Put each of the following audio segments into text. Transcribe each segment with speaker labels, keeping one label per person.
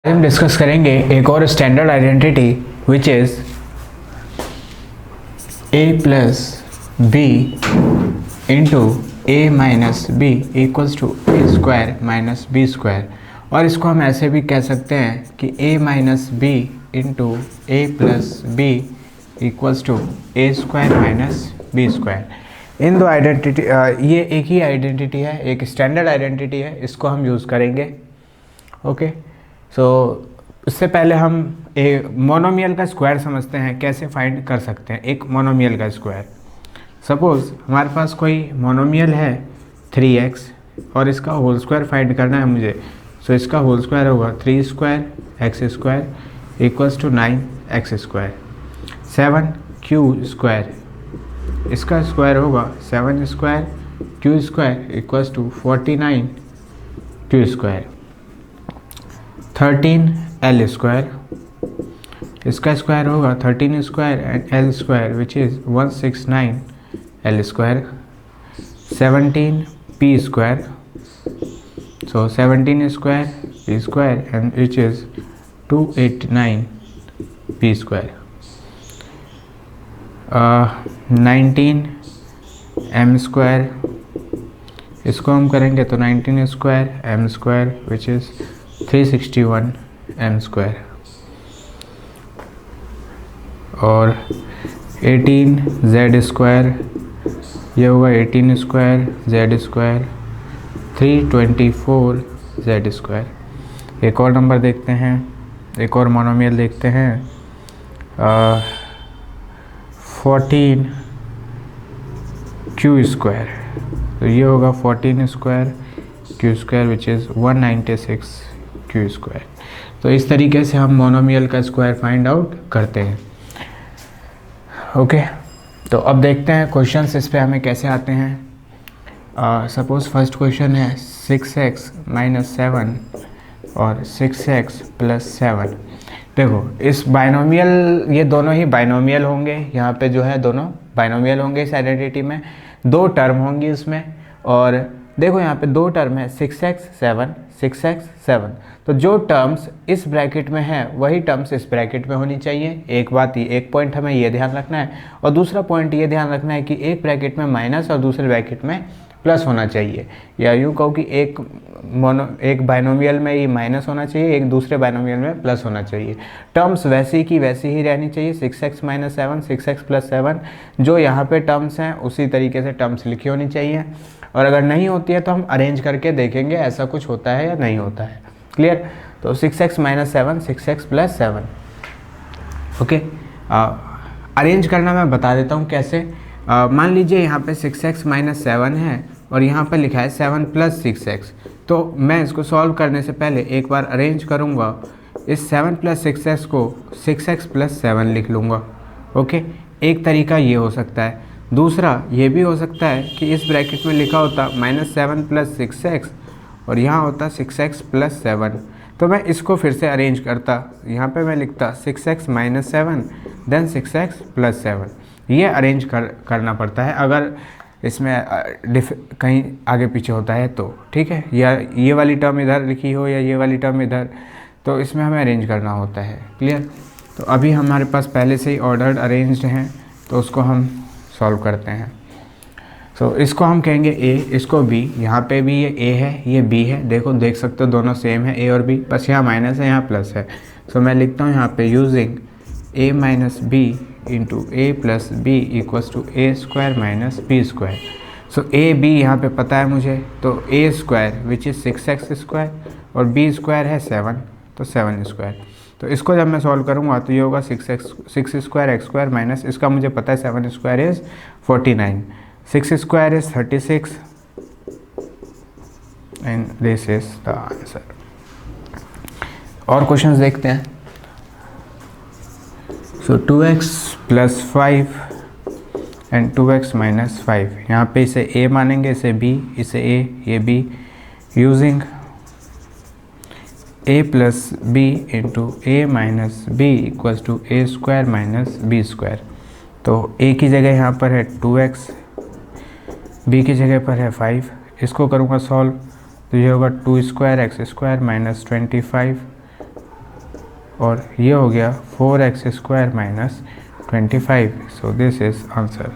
Speaker 1: हम डिस्कस करेंगे एक और standard identity which is a plus B into A minus B equals to A square minus B square. और इसको हम ऐसे भी कह सकते हैं कि a minus B into A plus B equals to A square minus B square. इन दो आइडेंटिटी ये एक ही आइडेंटिटी है, एक स्टैंडर्ड आइडेंटिटी है, इसको हम यूज़ करेंगे। ओके सो उससे पहले हम एक मोनोमियल का स्क्वायर समझते हैं, कैसे फाइंड कर सकते हैं एक मोनोमियल का स्क्वायर। सपोज़ हमारे पास कोई मोनोमियल है 3x और इसका होल स्क्वायर फाइंड करना है मुझे। सो इसका होल स्क्वायर होगा 3 square X square equals to 9x square. 7q square, इसका स्क्वायर होगा 7 square q square equals to 49q square. 13l square, इसका स्क्वायर होगा 13 square and l square which is 169l square. 17p square, so 17 square p square and which is 289p square. 19m square, इसको हम करेंगे तो 19 square m square which is 361m square. और 18z square, ये होगा 18 square z square 324z square. एक और number देखते हैं, एक और मोनोमियल देखते हैं 14q स्क्वायर, तो ये होगा 14 square q square which is 196q square. तो इस तरीके से हम मोनोमियल का स्क्वायर फाइंड आउट करते हैं। ओके तो अब देखते हैं क्वेश्चंस इस पे हमें कैसे आते हैं। सपोज़ फर्स्ट क्वेश्चन है 6x माइनस 7 और 6x प्लस 7। देखो इस बाइनोमियल, ये दोनों ही बाइनोमियल होंगे, यहाँ पे जो है दोनों बाइनोमियल होंगे इस आइडेंटिटी में। दो टर्म होंगी इसमें, और देखो यहाँ पे दो टर्म है 6x 7 6x 7। तो जो टर्म्स इस ब्रैकेट में है वही टर्म्स इस ब्रैकेट में होनी चाहिए। एक बात ही, एक पॉइंट हमें ये ध्यान रखना है, और दूसरा पॉइंट ये ध्यान रखना है कि एक ब्रैकेट में माइनस और दूसरे ब्रैकेट में प्लस होना चाहिए। या यूँ कहो कि एक बाइनोमियल में ये माइनस होना चाहिए, एक दूसरे बाइनोमियल में प्लस होना चाहिए। टर्म्स वैसी की वैसी ही रहनी चाहिए, 6x माइनस 7 6x प्लस 7, जो यहाँ पे टर्म्स हैं उसी तरीके से टर्म्स लिखी होनी चाहिए। और अगर नहीं होती है तो हम अरेंज करके देखेंगे ऐसा कुछ होता है या नहीं होता है। क्लियर? तो 6x minus 7 6x plus 7। Okay arrange करना मैं बता देता हूँ कैसे। मान लीजिए यहाँ पे 6x माइनस 7 है और यहाँ पे लिखा है 7 प्लस 6x। तो मैं इसको सॉल्व करने से पहले एक बार अरेंज करूँगा, इस 7 प्लस 6x को 6x प्लस 7 लिख लूँगा। ओके एक तरीका ये हो सकता है। दूसरा ये भी हो सकता है कि इस ब्रैकेट में लिखा होता माइनस 7 प्लस 6x और यहाँ होता 6x प्लस 7। तो मैं इसको फिर से अरेंज करता, यहाँ पे मैं लिखता 6x minus 7 then 6x plus 7। ये अरेंज करना पड़ता है अगर इसमें कहीं आगे पीछे होता है तो, ठीक है। या ये वाली टर्म इधर लिखी हो या ये वाली टर्म इधर, तो इसमें हमें अरेंज करना होता है। क्लियर? तो अभी हमारे पास पहले से ही ऑर्डर्ड अरेंज्ड हैं, तो उसको हम सॉल्व करते हैं। सो इसको हम कहेंगे a, इसको b। यहाँ पे भी ये a है, ये b है। देखो देख सकते हो दोनों सेम है, a और b, बस यहाँ माइनस है यहाँ प्लस है। सो मैं लिखता हूँ यहाँ पे using a minus B into A plus B equals to A square minus B square. So A B यहाँ पे पता है मुझे, तो A square which is 6x square और बी स्क्वायर है 7, तो 7 स्क्वायर। तो इसको जब मैं सॉल्व करूँगा तो ये होगा 6 स्क्वायर एक्स स्क्वायर माइनस, इसका मुझे पता है 7 square is 49, 6 square is 36 and this is the answer. और क्वेश्चंस देखते हैं। सो 2x plus 5 and 2x minus 5, यहाँ पे इसे a मानेंगे, इसे b, इसे a, ये b, using a plus B into A minus B equals to A square minus B square. तो a की जगह यहाँ पर है 2x, b की जगह पर है 5। इसको करूँगा सॉल्व तो ये होगा 2 स्क्वायर एक्स स्क्वायर माइनस 25 और ये हो गया 4x square minus 25. So this is answer.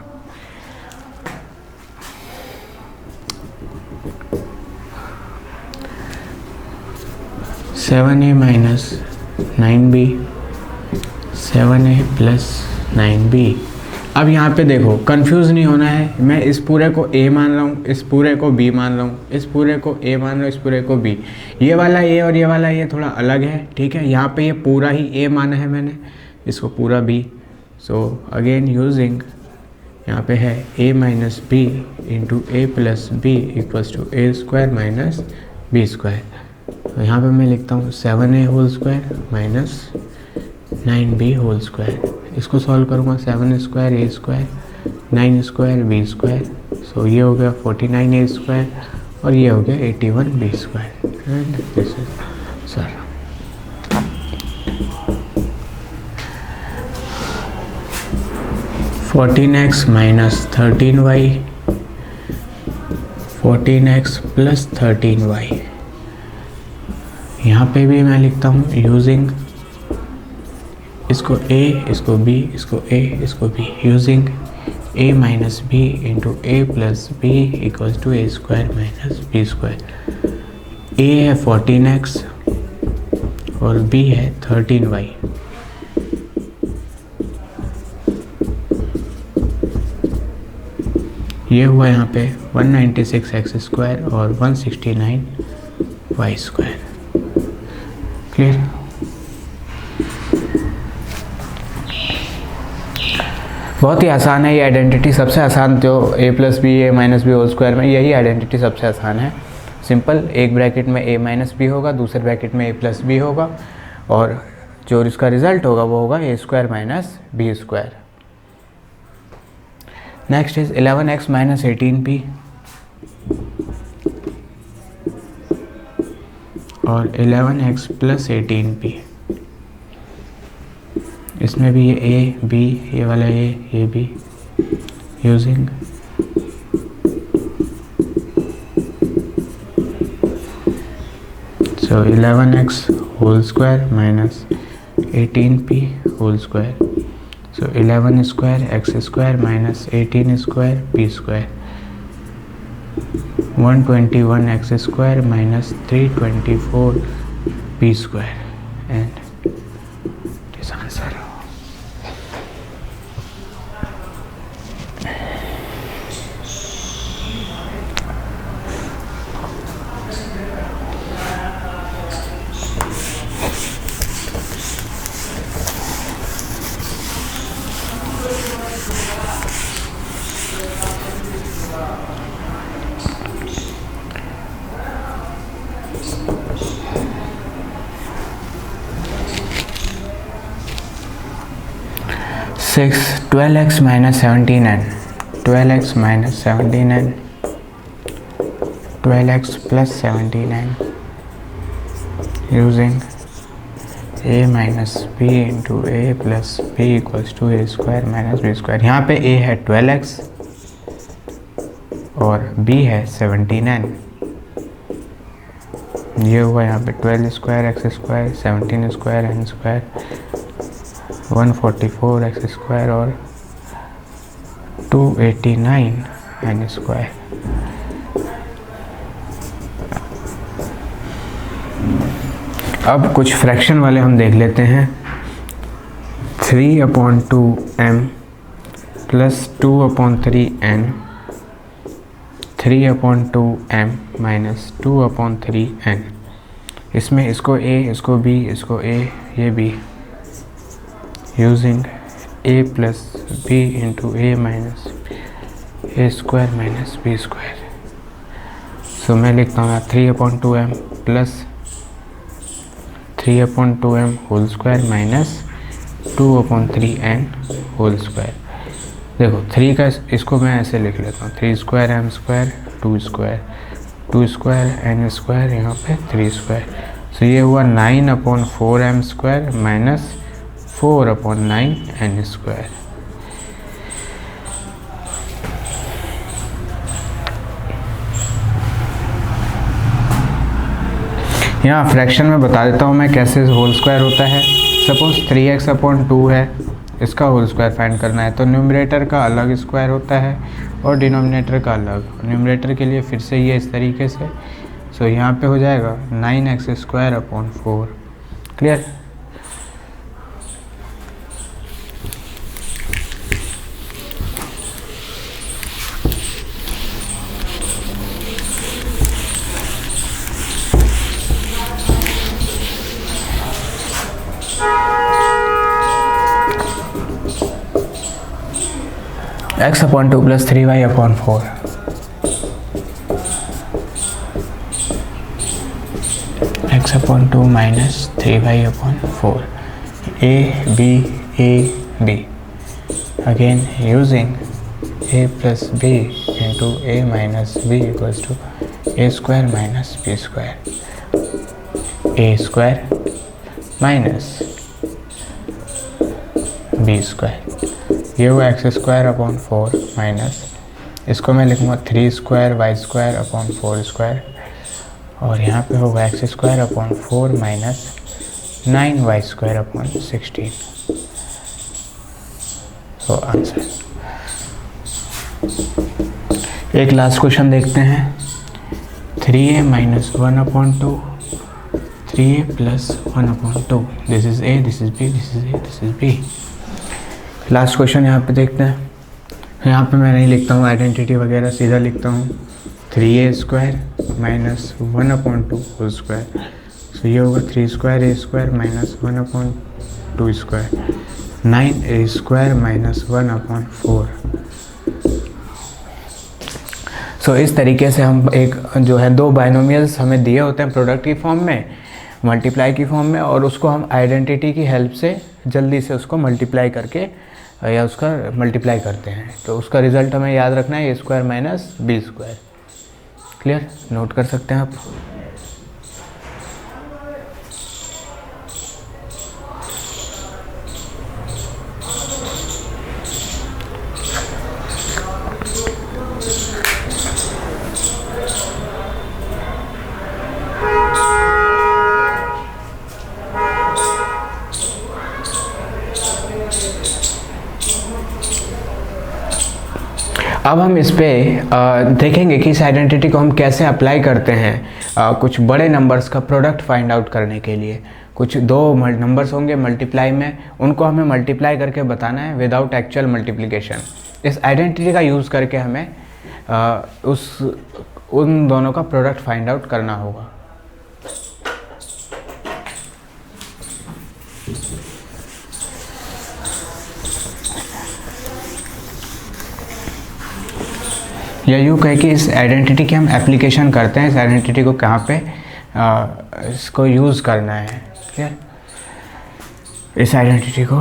Speaker 1: Seven A minus 9b, 7a plus 9b. अब यहाँ पे देखो कंफ्यूज नहीं होना है. मैं इस पूरे को a मान रहा हूँ, इस पूरे को b मान रहा हूँ, इस पूरे को a मान रहा हूँ, इस पूरे को b. ये वाला a और ये वाला a थोड़ा अलग है, ठीक है. यहाँ पे ये पूरा ही a माना है मैंने, इसको पूरा b. सो अगेन यूजिंग, यहाँ पे है a minus B into A plus B equals to A square minus B square. तो यहाँ पे मैं लिखता हूँ 7a whole square minus 9b whole square. इसको सॉल्व करूँगा 7 square A square 9 square B square. So ये हो गया 49a स्क्वायर और ये हो गया 81b square. And this is sir. Fourteen x minus 13y, 14x plus 13y. यहाँ पे भी मैं लिखता हूँ यूजिंग, इसको a, इसको b, इसको a, इसको b, using a minus B into A plus B equals to A square minus B square. a है 14x और b है 13y. ये हुआ यहाँ पे 196x स्क्वायर और 169y स्क्वायर. क्लियर. बहुत ही आसान है ये आइडेंटिटी. सबसे आसान जो a plus B A minus B whole square में यही आइडेंटिटी सबसे आसान है. सिंपल, एक ब्रैकेट में a माइनस बी होगा, दूसरे ब्रैकेट में a प्लस बी होगा और जो इसका रिजल्ट होगा वो होगा a square minus B square. Next is 11x minus 18p और 11x प्लस 18p. इसमें भी ये a b, ये वाला ये b, using so 11x whole square minus 18p whole square. So 11 square X square minus 18 square P square. 121 X square minus 324 P square. And this answer. Six 12x minus 17n, 12x minus 17n, 12x plus 17n using a minus B into A plus B equals to A square minus B square. यहाँ पे a है 12x और b है 17n. ये हुआ यहाँ पे 12 square X square 17 square N square 144 X square और 289 एन स्क्वायर. अब कुछ फ्रैक्शन वाले हम देख लेते हैं. 3/2m plus 2/3n, 3/2m minus 2/3n. इसमें इसको a, इसको b, इसको a, ये b, using a plus B into A minus A square minus B square. So मैं लिखता हूँ 3/2m plus 3/2m whole square minus 2/3n whole square. देखो 3 का इसको मैं ऐसे लिख लेता हूँ 3 square m square 2 square 2 square n square, यहाँ पे 3 स्क्वायर. सो ये हुआ 9/4m square minus 4/9n square. यहाँ फ्रैक्शन में बता देता हूँ मैं कैसे होल स्क्वायर होता है. सपोज 3x/2 है, इसका होल स्क्वायर फाइंड करना है, तो न्यूमरेटर का अलग स्क्वायर होता है और डिनोमिनेटर का अलग। न्यूमरेटर के लिए फिर से ये इस तरीके से, सो यहाँ पे हो जाएगा 9x² 4। Clear? x/2 + 3y/4 x/2 - 3y/4 a b a b again using a plus b into a minus b equals to a square minus b square, a square minus b square, ये हुआ x² minus, इसको मैं लिखूँगा 3² और यहाँ पे होगा x² minus 9y² 16। तो आंसर। एक लास्ट क्वेश्चन देखते हैं। 3a - 1/2 3a + 1/2, this is a, this is b, this is a, this is b। Last question यहाँ पे देखते हैं। यहाँ पे मैं नहीं लिखता हूँ आइडेंटिटी वगैरह, सीधा लिखता हूँ 3a² - 1/2 होल स्क्वायर। सो ये होगा 3² a² - 1/2², 9a² - 1/4। सो इस तरीके से हम एक जो है दो बाइनोमियल्स हमें दिए होते हैं प्रोडक्ट की फॉर्म में, मल्टीप्लाई की फॉर्म में, और उसको हम आइडेंटिटी की हेल्प से जल्दी से उसको मल्टीप्लाई करके या उसका मल्टीप्लाई करते हैं। तो उसका रिज़ल्ट हमें याद रखना है a² - b²। क्लियर? नोट कर सकते हैं आप। अब हम इस पे देखेंगे कि इस आइडेंटिटी को हम कैसे अप्लाई करते हैं कुछ बड़े नंबर्स का प्रोडक्ट फाइंड आउट करने के लिए। कुछ दो नंबर्स होंगे मल्टीप्लाई में, उनको हमें मल्टीप्लाई करके बताना है विदाउट एक्चुअल मल्टीप्लिकेशन। इस आइडेंटिटी का यूज़ करके हमें उन दोनों का प्रोडक्ट फाइंड आउट करना होगा। या यूँ कहे कि इस आइडेंटिटी की हम एप्लीकेशन करते हैं, इस आइडेंटिटी को कहाँ पे इसको यूज़ करना है। क्लियर? इस आइडेंटिटी को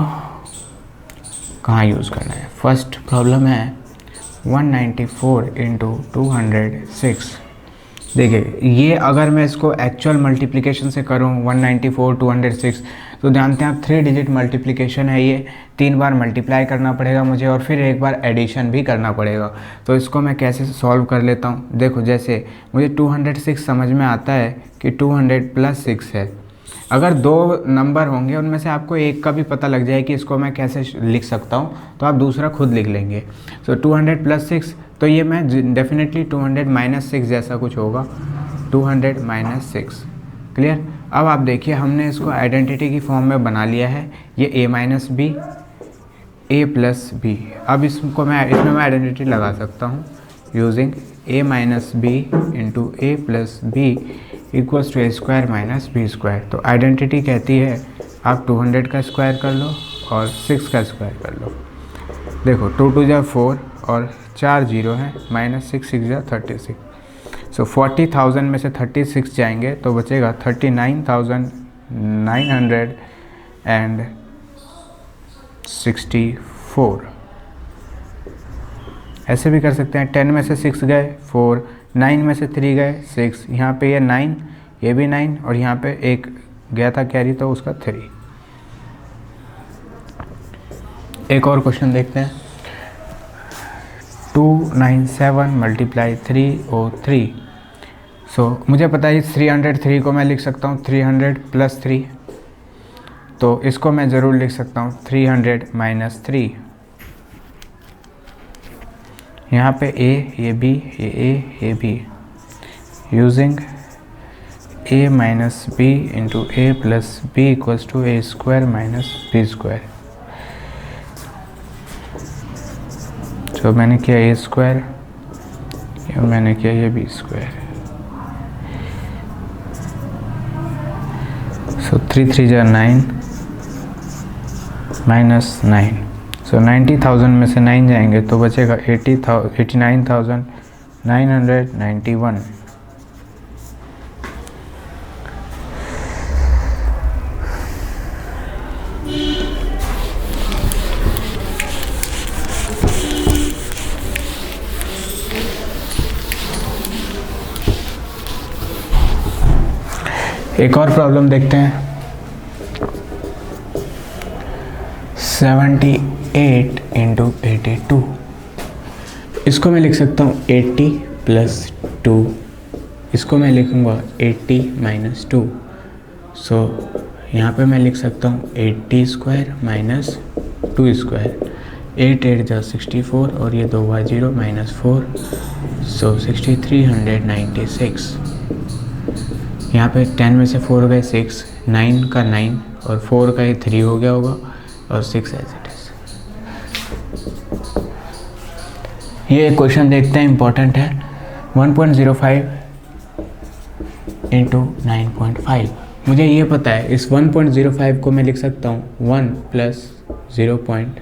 Speaker 1: कहाँ यूज़ करना है। फर्स्ट प्रॉब्लम है 194 × 206। देखिए, ये अगर मैं इसको एक्चुअल मल्टीप्लिकेशन से करूँ 194 206, तो जानते हैं आप 3 डिजिट मल्टीप्लिकेशन है ये, 3 बार मल्टीप्लाई करना पड़ेगा मुझे और फिर एक बार एडिशन भी करना पड़ेगा। तो इसको मैं कैसे सॉल्व कर लेता हूँ। देखो, जैसे मुझे 206 समझ में आता है कि 200 + 6 है। अगर दो नंबर होंगे उनमें से आपको एक का भी पता लग जाए कि इसको मैं कैसे लिख सकता हूँ, तो आप दूसरा खुद लिख लेंगे। सो 200 + 6, तो ये मैं डेफिनेटली 200 - 6 जैसा कुछ होगा, 200 - 6। क्लियर? अब आप देखिए, हमने इसको आइडेंटिटी की फॉर्म में बना लिया है। ये a - b, a + b। अब इसमें मैं आइडेंटिटी लगा सकता हूँ using a - b × a + b = a² - b²। तो आइडेंटिटी कहती है आप 200 का स्क्वायर कर लो और 6 का स्क्वायर कर लो। देखो, 2 × 2 = 4 और 4 0 है, -6 6 = 36। सो 40,000 में से 36 जाएंगे तो बचेगा 39,964। ऐसे भी कर सकते हैं, 10 में से 6 गए 4, 9 में से 3 गए 6, यहाँ पे ये 9, ये भी 9 और यहाँ पे एक गया था कैरी तो उसका 3। एक और क्वेश्चन देखते हैं। 297 × 303। सो मुझे पता है 303 को मैं लिख सकता हूँ 300 + 3। तो इसको मैं ज़रूर लिख सकता हूँ 300 माइनस 3, यहाँ पे a, ये b, ये b, using a minus b into a plus b equals to a square minus b square. तो मैंने किया a स्क्वायर, मैंने किया ये b स्क्वायर। सो 3 3 जा 9 माइनस 9। सो 90,000 में से 9 जाएंगे तो बचेगा 89,991। एक और प्रॉब्लम देखते हैं। 78 इंटू 82, इसको मैं लिख सकता हूँ 80 प्लस 2, इसको मैं लिखूँगा 80 माइनस 2। सो यहाँ पे मैं लिख सकता हूँ 80 स्क्वायर माइनस 2 स्क्वायर। 8 8 जा 64 और ये 2 बार 0 माइनस 4, सो 6396। यहाँ पे 10 में से 4 गए 6, 9 का 9 और 4 का ये 3 हो गया होगा और 6 एज इट इज। ये एक क्वेश्चन देखते हैं, इंपॉर्टेंट है। 1.05 इंटू 9.5, मुझे ये पता है इस 1.05 को मैं लिख सकता हूँ 1 प्लस 0.5,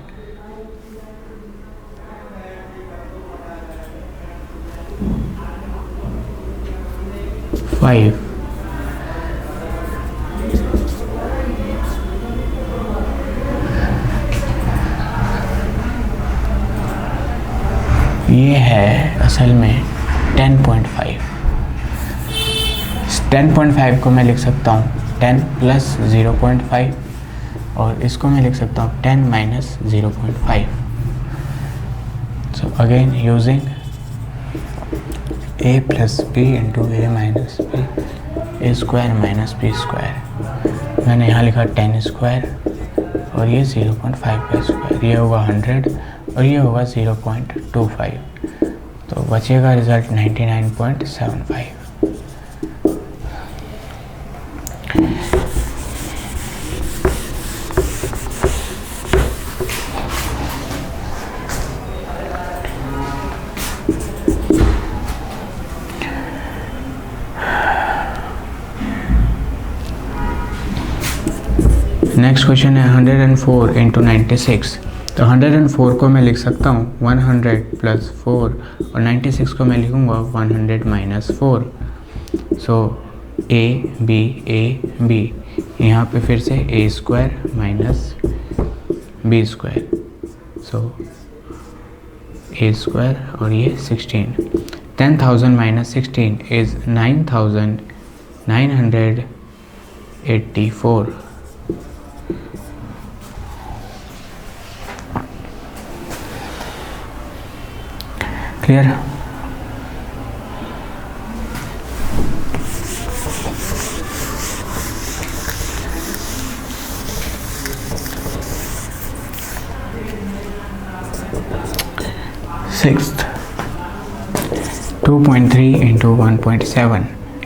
Speaker 1: ये है असल में 10.5। 10.5 को मैं लिख सकता हूँ 10 प्लस 0.5 और इसको मैं लिख सकता हूँ 10 minus 0.5। So again using a plus B into A minus B, A square minus B square. मैंने यहाँ लिखा 10 स्क्वायर और ये 0.5 का स्क्वायर, ये होगा 100 और ये होगा 0.25। तो बचेगा रिजल्ट 99.75। नेक्स्ट क्वेश्चन है 104 इंटू 96। तो 104 को मैं लिख सकता हूँ 100 प्लस 4 और 96 को मैं लिखूँगा 100 माइनस 4। सो ए बी, यहाँ पे फिर से ए square minus B square. So ए स्क्वायर और ये 16। 10,000 minus 16 is 9,984। Clear? Sixth 2.3 into 1.7।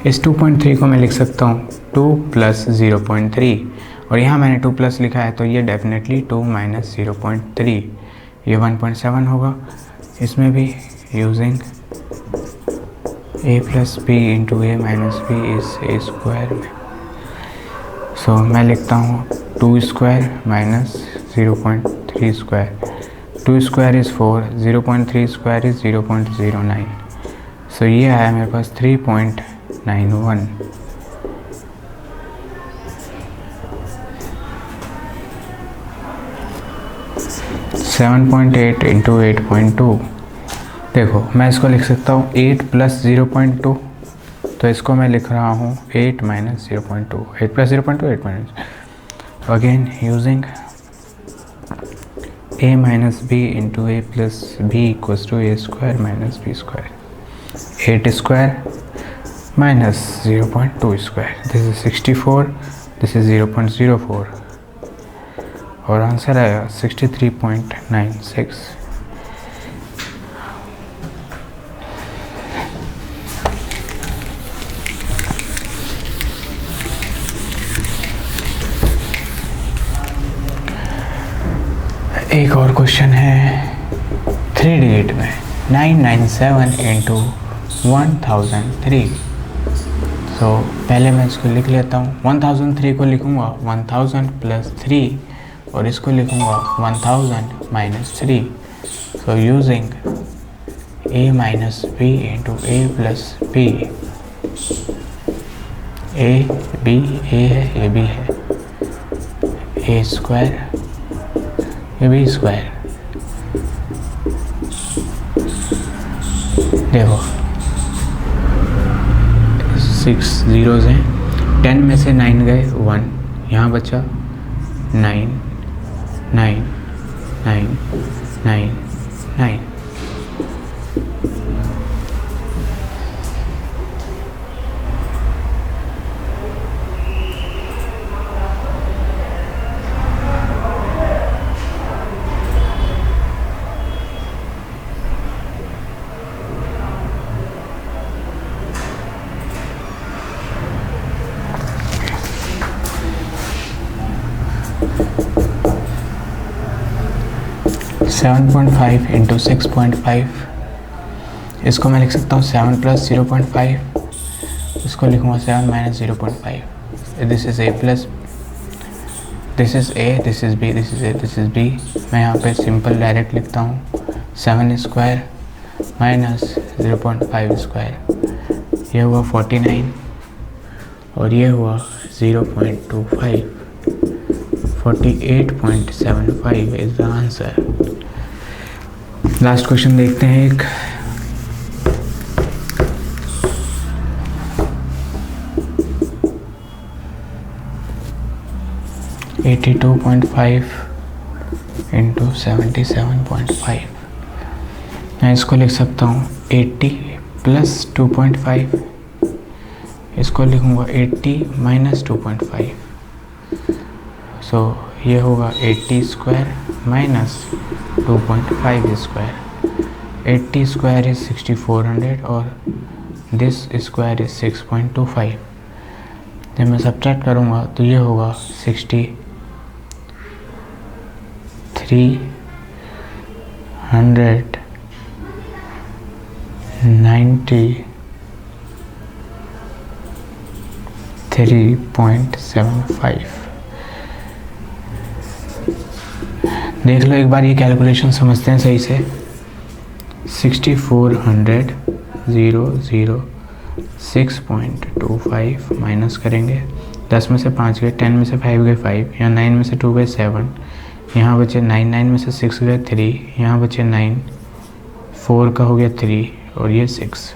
Speaker 1: इस 2.3 को मैं लिख सकता हूँ 2 प्लस 0.3 और यहाँ मैंने 2 प्लस लिखा है तो ये डेफिनेटली 2 माइनस 0.3, ये 1.7 होगा। इसमें भी using a plus B into A minus B is A square में। सो मैं लिखता हूँ 2 square minus 0.3 square. 2 square is 4, 0.3 square is 0.09। So ये आया मेरे पास 3.91। Seven 7.8 into 8.2। देखो मैं इसको लिख सकता हूँ 8 प्लस 0.2, तो इसको मैं लिख रहा हूँ 8 minus 0.2। 8 plus 0.2 8 minus. Again using a minus B into A plus B equals to A square minus B square. 8 square minus 0.2 square, this is 64, this is 0.04। और आंसर आएगा 63.96। एक और क्वेश्चन है 3 डिजिट में 997 इंटू 1003। तो पहले मैं इसको लिख लेता हूँ। 1003 को लिखूँगा 1000 प्लस 3 और इसको लिखूँगा 1000 minus 3। So using a minus B into A plus B. A B A है, ए बी है, A square A B square. देखो 6 ज़ीरोज़ हैं, 10 में से 9 गए 1, यहाँ बचा 9 9 9 9 9। सेवन 7.5 इंटू 6.5, इसको मैं लिख सकता हूँ 7 प्लस 0.5, इसको लिखूँगा 7 minus 0.5। This is A plus, this is A, this is B, this is A, this is B. मैं यहाँ पे सिंपल डायरेक्ट लिखता हूँ 7 स्क्वायर माइनस 0.5 स्क्वायर, ये हुआ 49 और ये हुआ 0.25। 48.75 is the answer. Last question देखते हैं एक। $82.5 इंटू 77.5। मैं इसको लिख सकता हूँ 80 प्लस 2.5, इसको लिखूँगा 80 माइनस 2.5। सो ये होगा 80 square minus 2.5 square. 80 square is 6400 और दिस स्क्वायर इज 6.25। जब मैं सब्ट्रैक्ट करूँगा तो ये होगा 6393.75। देख लो एक बार ये कैलकुलेशन समझते हैं सही से। 6400 6.25 माइनस करेंगे, 10 में से 5 गए, 10 में से 5 गए 5, यहाँ 9 में से 2 गए 7, यहाँ बचे 9, 9 में से 6 गए 3, यहाँ बचे 9, 4 का हो गया 3 और ये 6।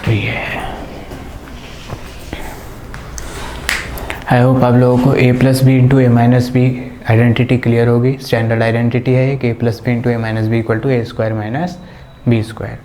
Speaker 1: तो ये है। आई होप आप लोगों को a plus B into A minus B identity clear होगी। स्टैंडर्ड आइडेंटिटी है कि a plus B into A minus B equal to A square minus B square.